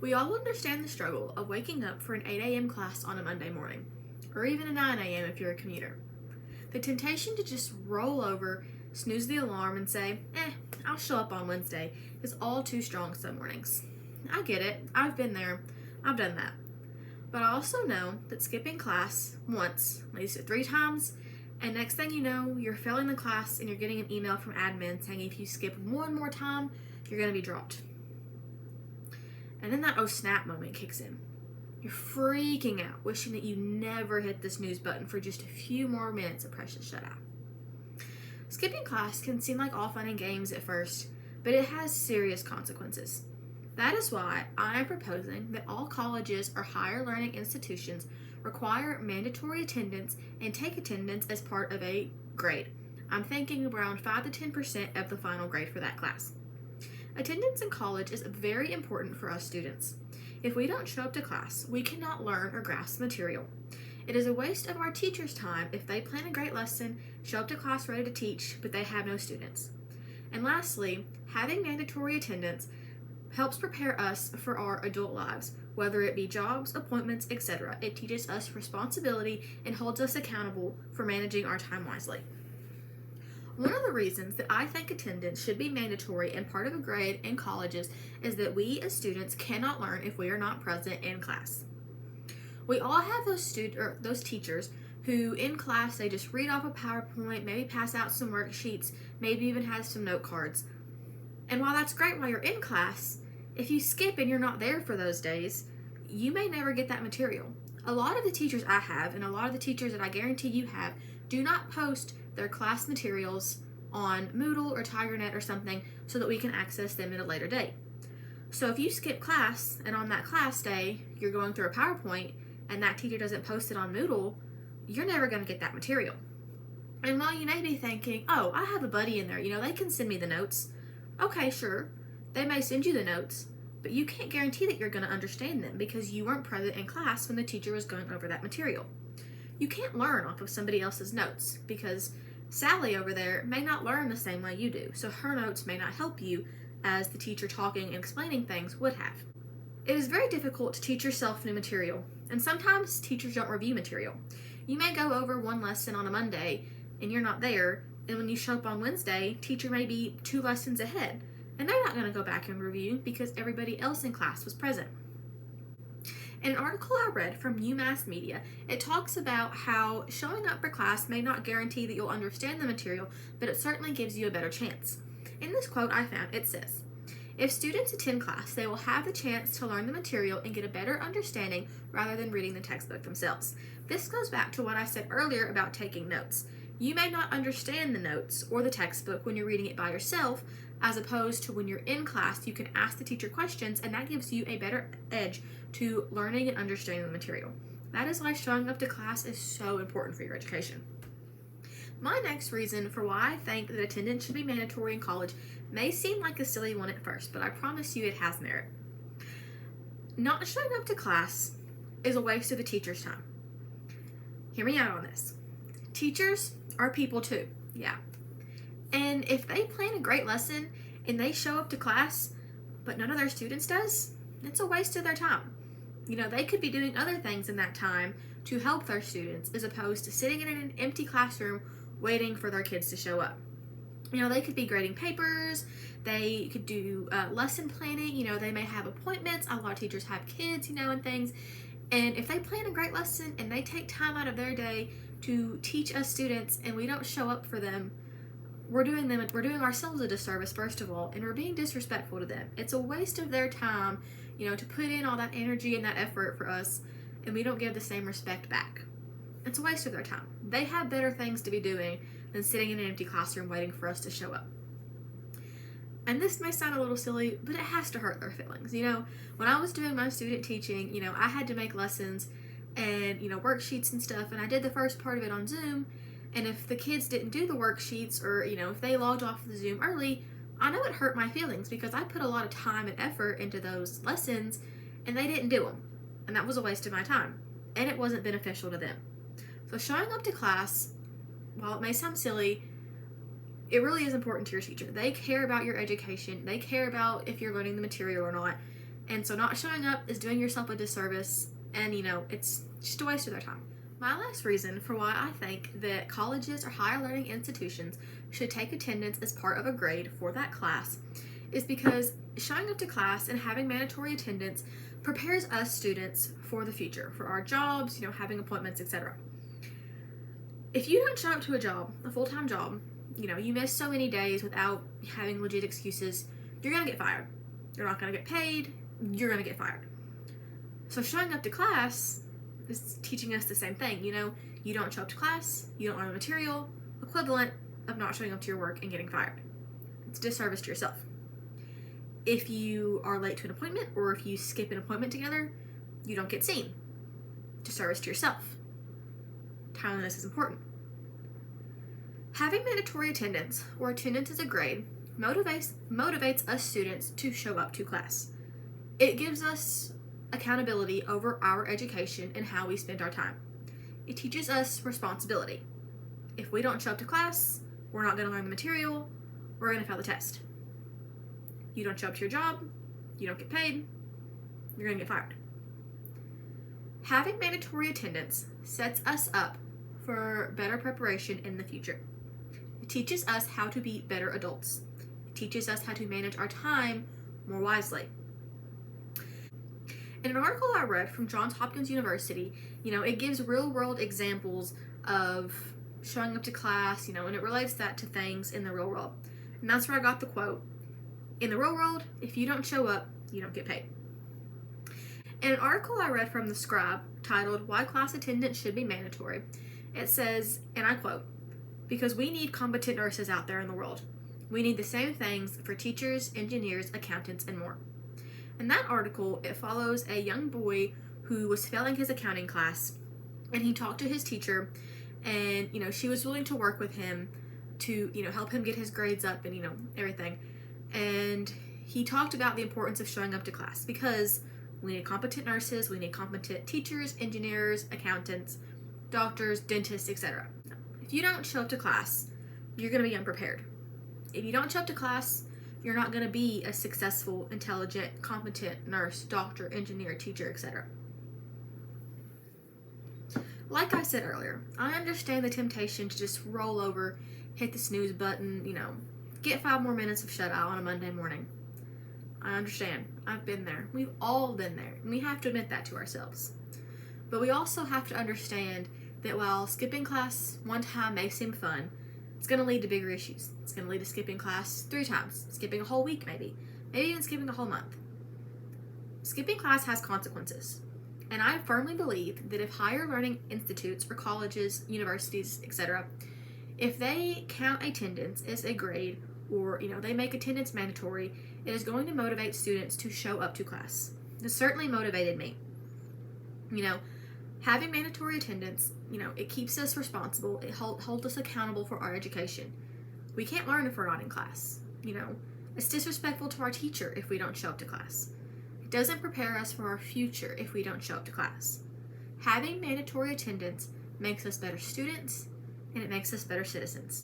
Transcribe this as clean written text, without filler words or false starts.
We all understand the struggle of waking up for an 8 a.m. class on a Monday morning, or even a 9 a.m. if you're a commuter. The temptation to just roll over, snooze the alarm, and say, I'll show up on Wednesday is all too strong some mornings. I get it. I've been there. I've done that. But I also know that skipping class once leads to 3 times, and next thing you know, you're failing the class and you're getting an email from admin saying if you skip one more time, you're going to be dropped. And then that oh snap moment kicks in. You're freaking out, wishing that you never hit the snooze button for just a few more minutes of precious shutout. Skipping class can seem like all fun and games at first, but it has serious consequences. That is why I am proposing that all colleges or higher learning institutions require mandatory attendance and take attendance as part of a grade. I'm thinking around 5 to 10% of the final grade for that class. Attendance in college is very important for us students. If we don't show up to class, we cannot learn or grasp material. It is a waste of our teachers' time if they plan a great lesson, show up to class ready to teach, but they have no students. And lastly, having mandatory attendance helps prepare us for our adult lives, whether it be jobs, appointments, etc. It teaches us responsibility and holds us accountable for managing our time wisely. One of the reasons that I think attendance should be mandatory and part of a grade in colleges is that we as students cannot learn if we are not present in class. We all have those teachers who in class they just read off a PowerPoint, maybe pass out some worksheets, maybe even have some note cards. And while that's great while you're in class, if you skip and you're not there for those days, you may never get that material. A lot of the teachers I have, and a lot of the teachers that I guarantee you have, do not post their class materials on Moodle or TigerNet or something so that we can access them at a later date. So if you skip class and on that class day you're going through a PowerPoint and that teacher doesn't post it on Moodle, you're never going to get that material. And while you may be thinking, oh, I have a buddy in there, they can send me the notes. Okay, sure, they may send you the notes, but you can't guarantee that you're going to understand them because you weren't present in class when the teacher was going over that material. You can't learn off of somebody else's notes because Sally over there may not learn the same way you do, so her notes may not help you as the teacher talking and explaining things would have. It is very difficult to teach yourself new material, and sometimes teachers don't review material. You may go over one lesson on a Monday and you're not there, and when you show up on Wednesday, teacher may be 2 lessons ahead, and they're not going to go back and review because everybody else in class was present. In an article I read from UMass Media, it talks about how showing up for class may not guarantee that you'll understand the material, but it certainly gives you a better chance. In this quote I found, it says, if students attend class, they will have the chance to learn the material and get a better understanding rather than reading the textbook themselves. This goes back to what I said earlier about taking notes. You may not understand the notes or the textbook when you're reading it by yourself, as opposed to when you're in class, you can ask the teacher questions, and that gives you a better edge to learning and understanding the material. That is why showing up to class is so important for your education. My next reason for why I think that attendance should be mandatory in college may seem like a silly one at first, but I promise you it has merit. Not showing up to class is a waste of a teacher's time. Hear me out on this. Teachers are people too, yeah. And if they plan a great lesson and they show up to class, but none of their students does, it's a waste of their time. They could be doing other things in that time to help their students as opposed to sitting in an empty classroom waiting for their kids to show up. They could be grading papers, they could do lesson planning, they may have appointments, a lot of teachers have kids, and things. And if they plan a great lesson and they take time out of their day to teach us students and we don't show up for them, we're doing ourselves a disservice, first of all, and we're being disrespectful to them. It's a waste of their time, to put in all that energy and that effort for us, and we don't give the same respect back. It's a waste of their time. They have better things to be doing than sitting in an empty classroom waiting for us to show up. And this may sound a little silly, but it has to hurt their feelings. When I was doing my student teaching, I had to make lessons and, worksheets and stuff, and I did the first part of it on Zoom. And if the kids didn't do the worksheets or, if they logged off the Zoom early, I know it hurt my feelings because I put a lot of time and effort into those lessons and they didn't do them. And that was a waste of my time. And it wasn't beneficial to them. So showing up to class, while it may sound silly, it really is important to your teacher. They care about your education. They care about if you're learning the material or not. And so not showing up is doing yourself a disservice, and it's just a waste of their time. My last reason for why I think that colleges or higher learning institutions should take attendance as part of a grade for that class is because showing up to class and having mandatory attendance prepares us students for the future, for our jobs, having appointments, etc. If you don't show up to a job, a full-time job, you miss so many days without having legit excuses, you're going to get fired. You're not going to get paid, you're going to get fired. So showing up to class is teaching us the same thing. You don't show up to class, you don't learn the material, equivalent of not showing up to your work and getting fired. It's a disservice to yourself. If you are late to an appointment or if you skip an appointment together, you don't get seen. Disservice to yourself. Timeliness is important. Having mandatory attendance or attendance as a grade motivates us students to show up to class. It gives us accountability over our education and how we spend our time. It teaches us responsibility. If we don't show up to class, we're not going to learn the material, we're going to fail the test. You don't show up to your job, you don't get paid, you're going to get fired. Having mandatory attendance sets us up for better preparation in the future. It teaches us how to be better adults. It teaches us how to manage our time more wisely. In an article I read from Johns Hopkins University, it gives real-world examples of showing up to class, and it relates that to things in the real world. And that's where I got the quote, "In the real world, if you don't show up, you don't get paid." In an article I read from The Scribe titled "Why Class Attendance Should Be Mandatory," it says, and I quote, "Because we need competent nurses out there in the world. We need the same things for teachers, engineers, accountants, and more." In that article, it follows a young boy who was failing his accounting class, and he talked to his teacher, and she was willing to work with him to help him get his grades up and everything. And he talked about the importance of showing up to class because we need competent nurses, we need competent teachers, engineers, accountants, doctors, dentists, etc. If you don't show up to class, you're going to be unprepared. If you don't show up to class, you're not going to be a successful, intelligent, competent nurse, doctor, engineer, teacher, etc. Like I said earlier, I understand the temptation to just roll over, hit the snooze button, get 5 more minutes of shut-eye on a Monday morning. I understand. I've been there. We've all been there, and we have to admit that to ourselves. But we also have to understand that while skipping class one time may seem fun, it's going to lead to bigger issues. It's going to lead to skipping class 3 times, skipping a whole week maybe even skipping a whole month. Skipping class has consequences, and I firmly believe that if higher learning institutes or colleges, universities, etc., if they count attendance as a grade or they make attendance mandatory, it is going to motivate students to show up to class. It certainly motivated me. Having mandatory attendance, it keeps us responsible. It holds us accountable for our education. We can't learn if we're not in class. It's disrespectful to our teacher if we don't show up to class. It doesn't prepare us for our future if we don't show up to class. Having mandatory attendance makes us better students, and it makes us better citizens.